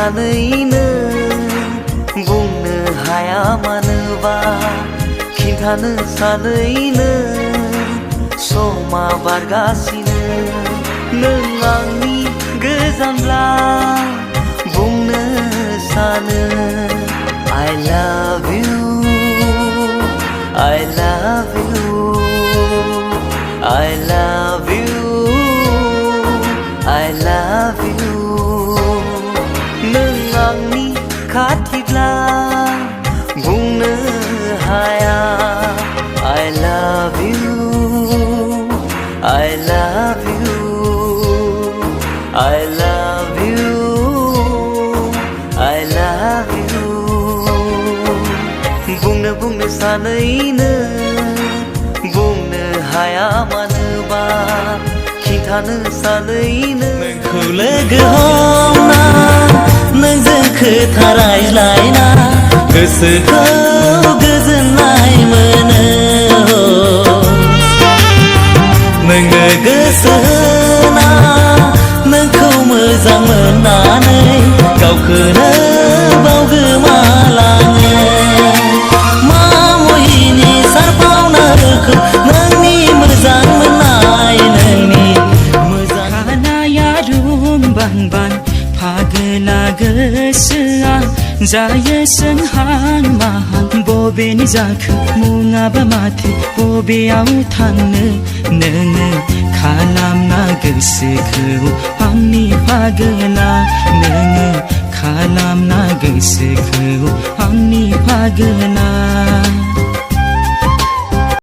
सानैनो बुंनो हाया मानोबा खिन्थानो सानैनो समा बारगासिनो नों आंनि गोजानब्ला बुंनो सानो I love you I love you I love you I love you नों आंनि खाथिब्ला बुंनो हाया I love you I love you I love you I love you बुंनो सानैनो बुंनो हाया मानोबा खिन्थानो सानैनो नोंखौ लोगो हमना नोंजों खोथा रायज्लायना गोसोखौ गोजोननाय मोनो नोंनो गोसो होना नोंखौ मोजां मोननानै गावखौनो बावगोमालाङो मा मुहिनि सारफावनायखौ नोंनि मोजां मोननाय नोंनि मोजां खानाया रुंबांबां फागोला गोसोआ जायो सोंहां माहां बबेनि जाखो मुङाबा माथो बबेयाव थांनो नोङो खालामना गोसोखौ आंनि फागोला नोङो खालामना गोसोखौ आंनि फागोला